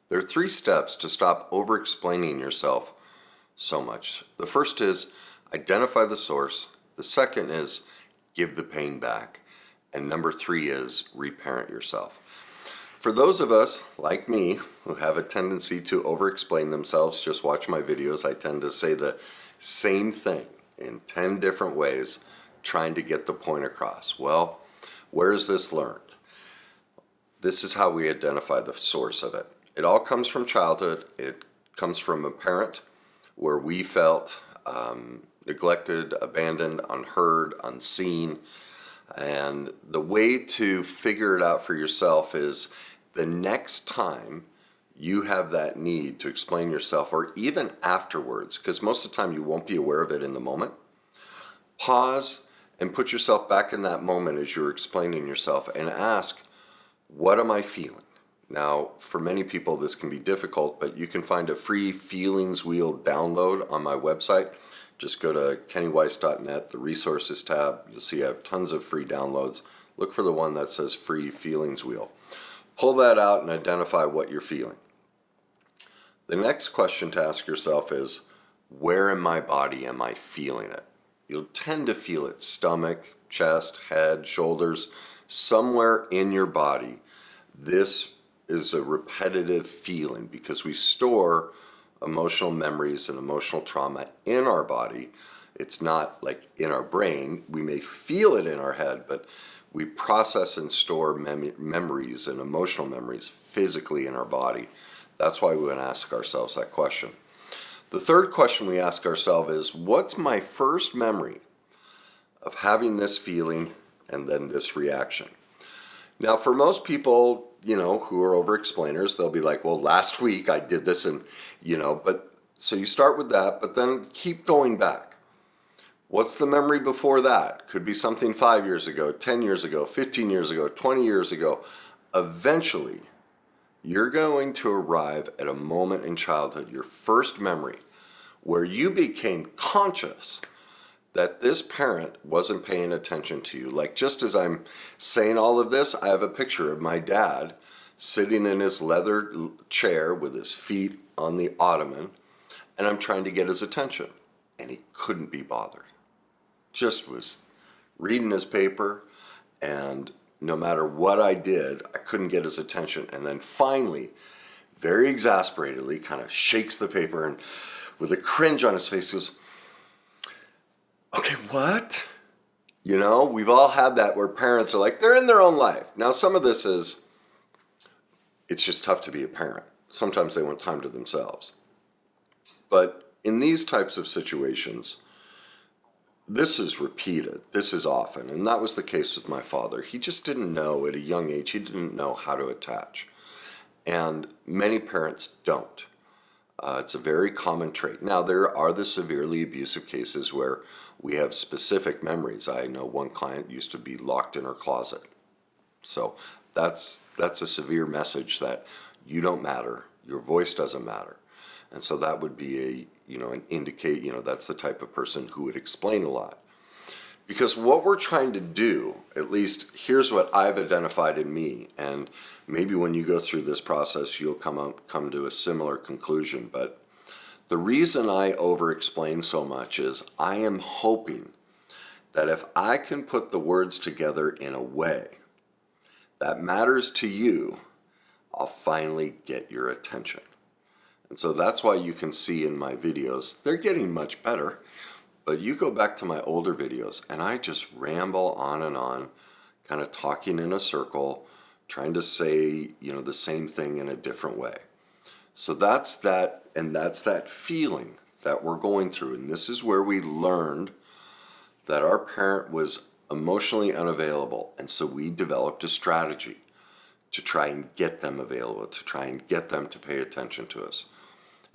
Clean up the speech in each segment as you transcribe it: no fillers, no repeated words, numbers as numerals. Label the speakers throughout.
Speaker 1: There are 3 steps to stop over-explaining yourself so much. The first is identify the source. The second is give the pain back. And number 3 is reparent yourself. For those of us, like me, who have a tendency to over-explain themselves, just watch my videos, I tend to say the same thing in 10 different ways, trying to get the point across. Well, where is this learned? This is how we identify the source of it. It all comes from childhood. It comes from a parent where we felt neglected, abandoned, unheard, unseen. And the way to figure it out for yourself is the next time you have that need to explain yourself, or even afterwards, because most of the time you won't be aware of it in the moment, pause and put yourself back in that moment as you're explaining yourself and ask, what am I feeling? Now, for many people this can be difficult, but you can find a free feelings wheel download on my website. Just go to kennyweiss.net, the resources tab. You'll see I have tons of free downloads. Look for the one that says free feelings wheel. Pull that out and identify what you're feeling. The next question to ask yourself is, where in my body am I feeling it? You'll tend to feel it, stomach, chest, head, shoulders, somewhere in your body. This is a repetitive feeling because we store emotional memories and emotional trauma in our body. It's not like in our brain. We may feel it in our head, but we process and store memories and emotional memories physically in our body. That's why we want to ask ourselves that question. The third question we ask ourselves is, what's my first memory of having this feeling and then this reaction? Now, for most people, who are over-explainers, they'll be like, well, last week I did this and, but so you start with that, but then keep going back. What's the memory before that? Could be something 5 years ago, 10 years ago, 15 years ago, 20 years ago. Eventually, you're going to arrive at a moment in childhood, your first memory, where you became conscious that this parent wasn't paying attention to you. Like, just as I'm saying all of this, I have a picture of my dad sitting in his leather chair with his feet on the ottoman, and I'm trying to get his attention, and he couldn't be bothered. Just was reading his paper, and no matter what I did, I couldn't get his attention. And then finally, very exasperatedly, kind of shakes the paper and with a cringe on his face goes, okay, what? We've all had that where parents are like, they're in their own life. Now, some of this is, it's just tough to be a parent. Sometimes they want time to themselves. But in these types of situations, this is repeated. This is often. And that was the case with my father. He just didn't know at a young age, he didn't know how to attach. And many parents don't. It's a very common trait. Now, there are the severely abusive cases where we have specific memories. I know one client used to be locked in her closet. So that's a severe message that you don't matter, your voice doesn't matter. And so that would be an indicate, that's the type of person who would explain a lot. Because what we're trying to do, at least here's what I've identified in me, and maybe when you go through this process, you'll come to a similar conclusion. But the reason I over-explain so much is I am hoping that if I can put the words together in a way that matters to you, I'll finally get your attention. And so that's why you can see in my videos, they're getting much better. But you go back to my older videos and I just ramble on and on, kind of talking in a circle, trying to say, the same thing in a different way. So that's that, and that's that feeling that we're going through. And this is where we learned that our parent was emotionally unavailable. And so we developed a strategy to try and get them available, to try and get them to pay attention to us.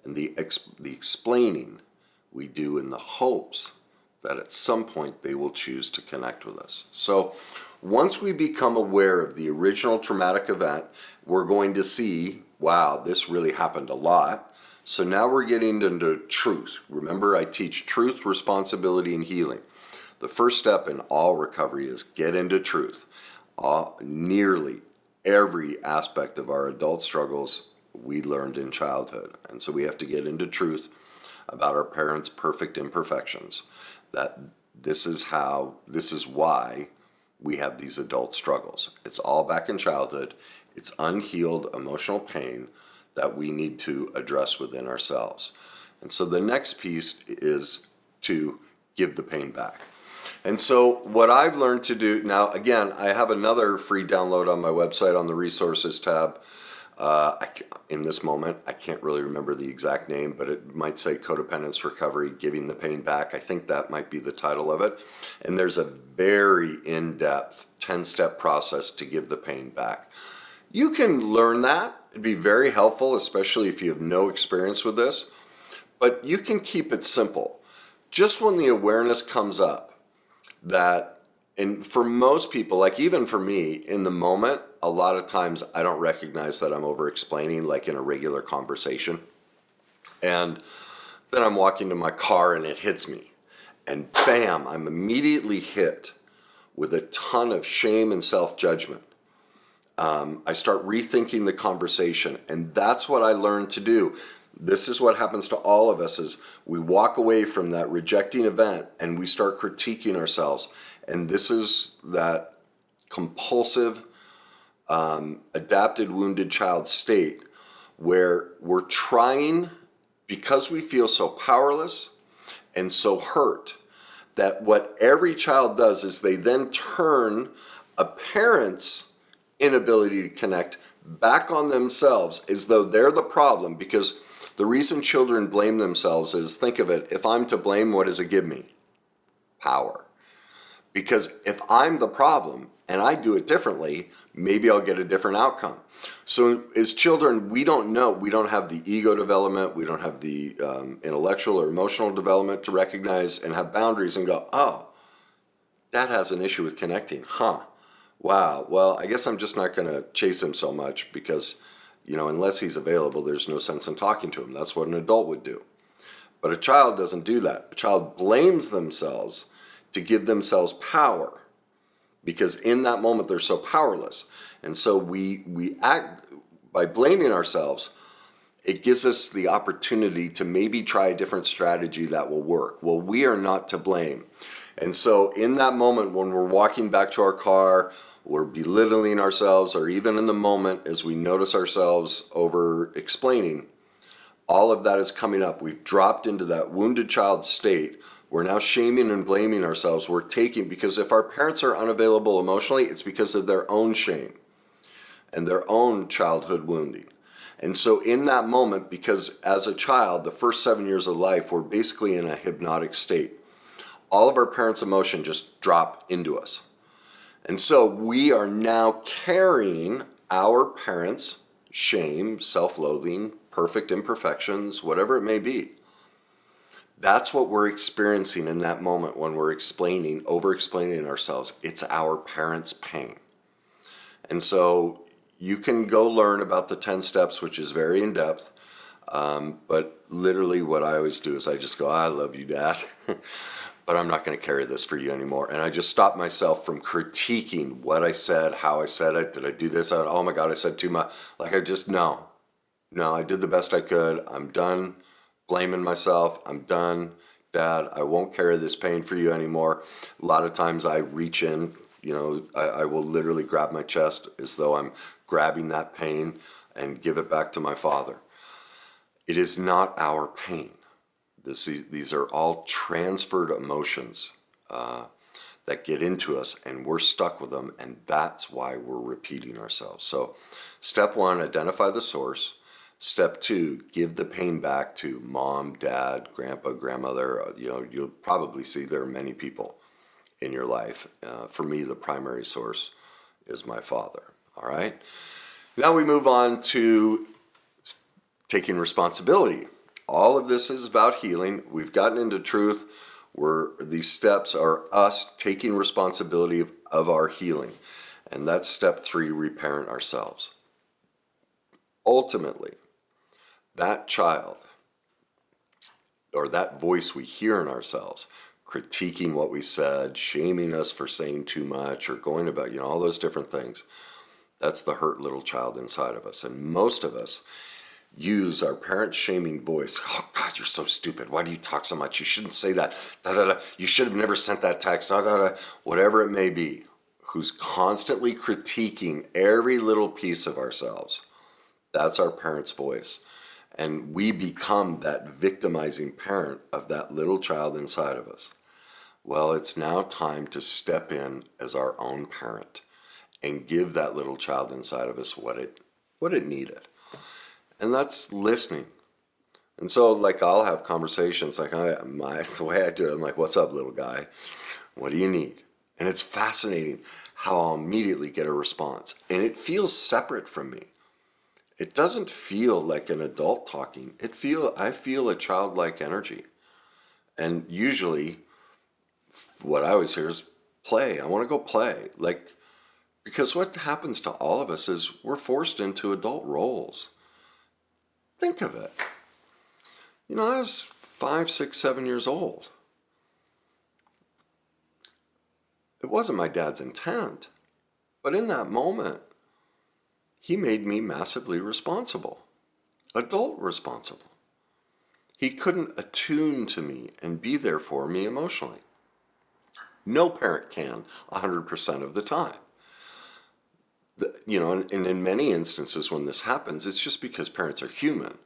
Speaker 1: And the explaining we do in the hopes that at some point they will choose to connect with us. So once we become aware of the original traumatic event, we're going to see, wow, this really happened a lot. So now we're getting into truth. Remember, I teach truth, responsibility, and healing. The first step in all recovery is get into truth. Nearly every aspect of our adult struggles we learned in childhood. And so we have to get into truth about our parents' perfect imperfections, that this is why we have these adult struggles. It's all back in childhood. It's unhealed emotional pain that we need to address within ourselves. And so the next piece is to give the pain back. And so what I've learned to do, now again, I have another free download on my website on the resources tab. In this moment, I can't really remember the exact name, but it might say Codependence Recovery, Giving the Pain Back. I think that might be the title of it. And there's a very in-depth 10-step process to give the pain back. You can learn that. It'd be very helpful, especially if you have no experience with this. But you can keep it simple. Just when the awareness comes up that, and for most people, like even for me, in the moment, a lot of times I don't recognize that I'm over-explaining, like in a regular conversation. And then I'm walking to my car and it hits me. And bam, I'm immediately hit with a ton of shame and self-judgment. I start rethinking the conversation, and that's what I learned to do. This is what happens to all of us, is we walk away from that rejecting event and we start critiquing ourselves. And this is that compulsive, adapted wounded child state where we're trying, because we feel so powerless and so hurt, that what every child does is they then turn a parent's inability to connect back on themselves as though they're the problem. Because the reason children blame themselves is, think of it, if I'm to blame, what does it give me? Power. Because if I'm the problem and I do it differently, maybe I'll get a different outcome. So as children, we don't know. We don't have the ego development. We don't have the intellectual or emotional development to recognize and have boundaries and go, oh, Dad has an issue with connecting, huh? Wow, well, I guess I'm just not going to chase him so much because, unless he's available, there's no sense in talking to him. That's what an adult would do. But a child doesn't do that. A child blames themselves to give themselves power, because in that moment they're so powerless. And so we act by blaming ourselves. It gives us the opportunity to maybe try a different strategy that will work. Well, we are not to blame. And so in that moment when we're walking back to our car, we're belittling ourselves, or even in the moment as we notice ourselves over explaining, all of that is coming up. We've dropped into that wounded child state. We're now shaming and blaming ourselves. We're taking, because if our parents are unavailable emotionally, it's because of their own shame and their own childhood wounding. And so in that moment, because as a child, the first 7 years of life, we're basically in a hypnotic state. All of our parents' emotion just drop into us. And so we are now carrying our parents' shame, self-loathing, perfect imperfections, whatever it may be. That's what we're experiencing in that moment when we're over-explaining ourselves. It's our parents' pain. And so you can go learn about the 10 steps, which is very in-depth. But literally what I always do is I just go, I love you, Dad. But I'm not going to carry this for you anymore. And I just stop myself from critiquing what I said, how I said it. Did I do this? Oh my God, I said too much. Like no, I did the best I could. I'm done blaming myself. I'm done, Dad. I won't carry this pain for you anymore. A lot of times I reach in, I will literally grab my chest as though I'm grabbing that pain and give it back to my father. It is not our pain. These are all transferred emotions that get into us, and we're stuck with them, and that's why we're repeating ourselves. So step 1, identify the source. Step 2, give the pain back to mom, dad, grandpa, grandmother. You'll probably see there are many people in your life. For me, the primary source is my father. All right? Now we move on to taking responsibility. All of this is about healing. We've gotten into truth where these steps are us taking responsibility of our healing. And that's step 3, reparent ourselves. Ultimately, that child, or that voice we hear in ourselves, critiquing what we said, shaming us for saying too much, or going about, all those different things, that's the hurt little child inside of us. And most of us, use our parent shaming voice. Oh God, you're so stupid. Why do you talk so much? You shouldn't say that. Da, da, da. You should have never sent that text. Da, da, da. Whatever it may be, who's constantly critiquing every little piece of ourselves. That's our parent's voice. And we become that victimizing parent of that little child inside of us. Well, it's now time to step in as our own parent and give that little child inside of us what it needed. And that's listening. And so, like, I'll have conversations like the way I do it, I'm like, what's up, little guy? What do you need? And it's fascinating how I'll immediately get a response. And it feels separate from me. It doesn't feel like an adult talking. I feel a childlike energy. And usually what I always hear is play. I want to go play. Like, because what happens to all of us is we're forced into adult roles. Think of it. You know, I was 5, 6, 7 years old. It wasn't my dad's intent, but in that moment, he made me massively responsible, adult responsible. He couldn't attune to me and be there for me emotionally. No parent can 100% of the time. And in many instances when this happens, it's just because parents are human.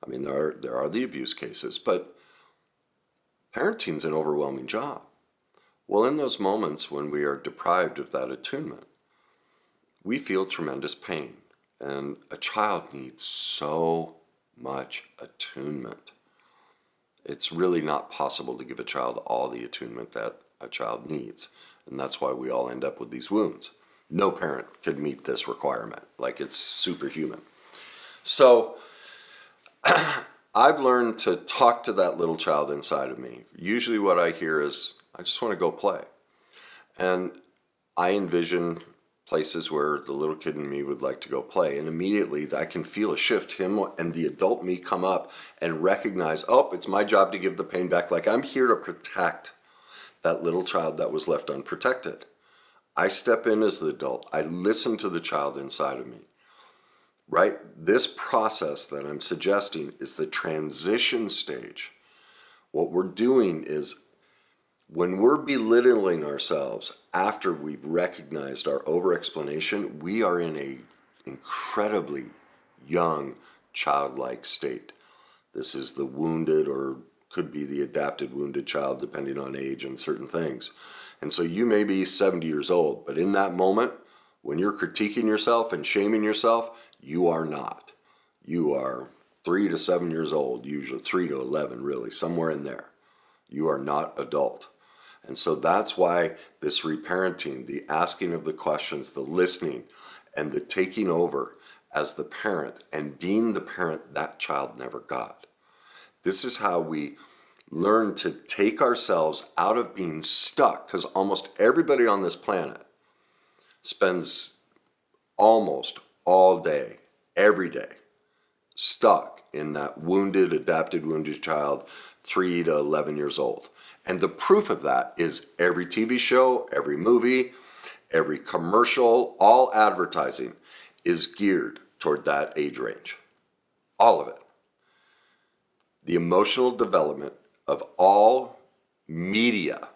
Speaker 1: I mean, there are the abuse cases, but parenting's an overwhelming job. Well, in those moments when we are deprived of that attunement, we feel tremendous pain. And a child needs so much attunement. It's really not possible to give a child all the attunement that a child needs. And that's why we all end up with these wounds. No parent could meet this requirement. Like, it's superhuman. So I've learned to talk to that little child inside of me. Usually what I hear is, I just want to go play. And I envision places where the little kid in me would like to go play. And immediately I can feel a shift. Him and the adult me come up and recognize, oh, it's my job to give the pain back. Like, I'm here to protect that little child that was left unprotected. I step in as the adult. I listen to the child inside of me. Right? This process that I'm suggesting is the transition stage. What we're doing is, when we're belittling ourselves after we've recognized our over-explanation, we are in a incredibly young, childlike state. This is the wounded, or could be the adapted wounded child, depending on age and certain things. And so you may be 70 years old, but in that moment, when you're critiquing yourself and shaming yourself, you are not. You are 3 to 7 years old, usually 3 to 11, really, somewhere in there. You are not adult. And so that's why this reparenting, the asking of the questions, the listening, and the taking over as the parent and being the parent that child never got. This is how we learn to take ourselves out of being stuck, because almost everybody on this planet spends almost all day, every day, stuck in that wounded, adapted, wounded child, 3 to 11 years old. And the proof of that is every TV show, every movie, every commercial, all advertising is geared toward that age range. All of it. The emotional development of all media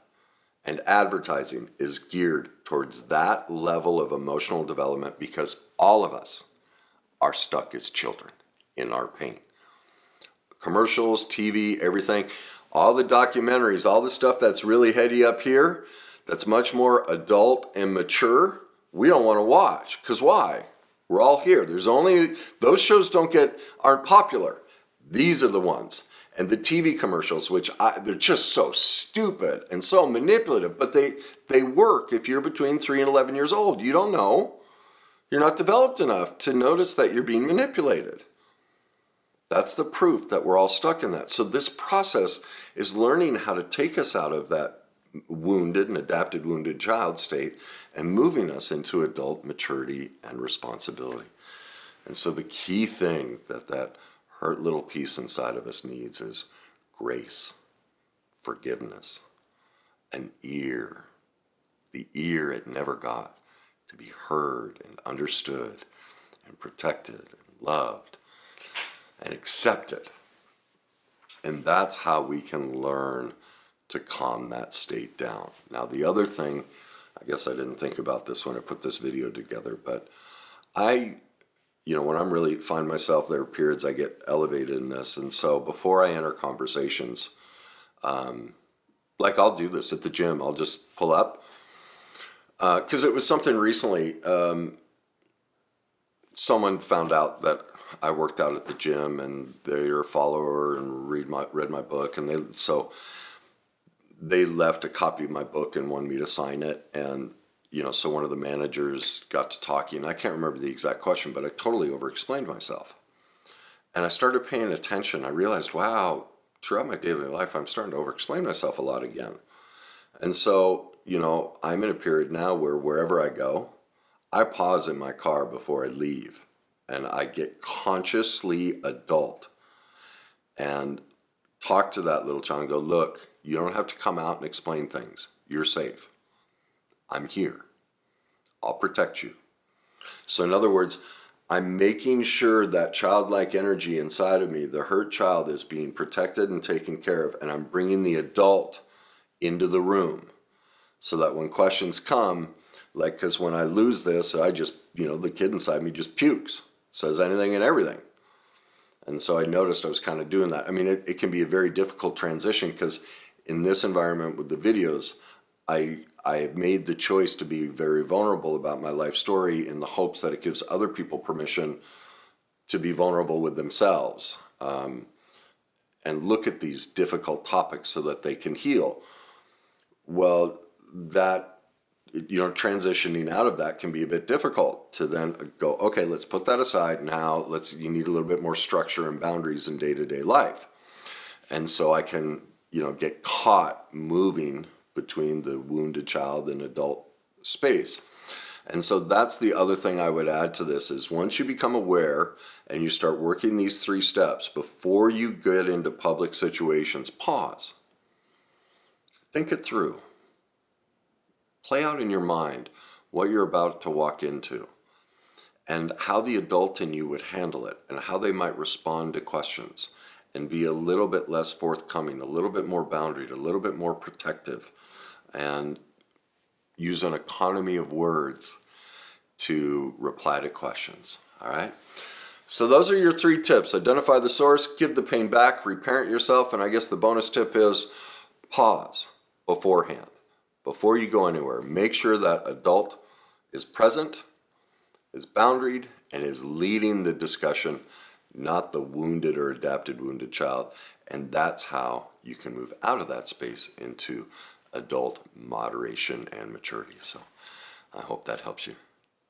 Speaker 1: and advertising is geared towards that level of emotional development, because all of us are stuck as children in our pain. Commercials, TV, everything. All the documentaries, all the stuff that's really heady up here, that's much more adult and mature, we don't want to watch. Because why? We're all here. Those shows aren't popular. These are the ones. And the TV commercials, they're just so stupid and so manipulative, but they work if you're between 3 and 11 years old. You don't know. You're not developed enough to notice that you're being manipulated. That's the proof that we're all stuck in that. So this process is learning how to take us out of that wounded and adapted wounded child state and moving us into adult maturity and responsibility. And so the key thing that hurt little piece inside of us needs is grace, forgiveness, an ear, the ear it never got, to be heard and understood and protected and loved. and accept it. And that's how we can learn to calm that state down. Now, the other thing, I guess I didn't think about this when I put this video together, but when I'm really find myself, there are periods I get elevated in this. And so before I enter conversations, like I'll do this at the gym, I'll just pull up. Because it was something recently, someone found out that I worked out at the gym, and they're a follower and read my book, and they left a copy of my book and wanted me to sign it. And so one of the managers got to talking, and I can't remember the exact question, but I totally over-explained myself. And I started paying attention. I realized, wow, throughout my daily life, I'm starting to over-explain myself a lot again. And so, I'm in a period now where wherever I go, I pause in my car before I leave, and I get consciously adult and talk to that little child and go, look, you don't have to come out and explain things. You're safe. I'm here. I'll protect you. So in other words, I'm making sure that childlike energy inside of me, the hurt child, is being protected and taken care of, and I'm bringing the adult into the room so that when questions come, like, because when I lose this, I just, the kid inside me just pukes, says anything and everything. And so I noticed I was kind of doing that. I mean, it can be a very difficult transition because in this environment with the videos, I have made the choice to be very vulnerable about my life story in the hopes that it gives other people permission to be vulnerable with themselves and look at these difficult topics so that they can heal. Well, that, transitioning out of that can be a bit difficult to then go, okay, let's put that aside. Now you need a little bit more structure and boundaries in day-to-day life. And so I can, get caught moving between the wounded child and adult space. And so that's the other thing I would add to this is once you become aware and you start working these 3 steps, before you get into public situations, pause. Think it through. Play out in your mind what you're about to walk into and how the adult in you would handle it and how they might respond to questions and be a little bit less forthcoming, a little bit more boundaried, a little bit more protective, and use an economy of words to reply to questions. All right? So those are your 3 tips. Identify the source, give the pain back, reparent yourself, and I guess the bonus tip is pause beforehand. Before you go anywhere, make sure that adult is present, is boundaried, and is leading the discussion, not the wounded or adapted wounded child. And that's how you can move out of that space into adult moderation and maturity. So I hope that helps you.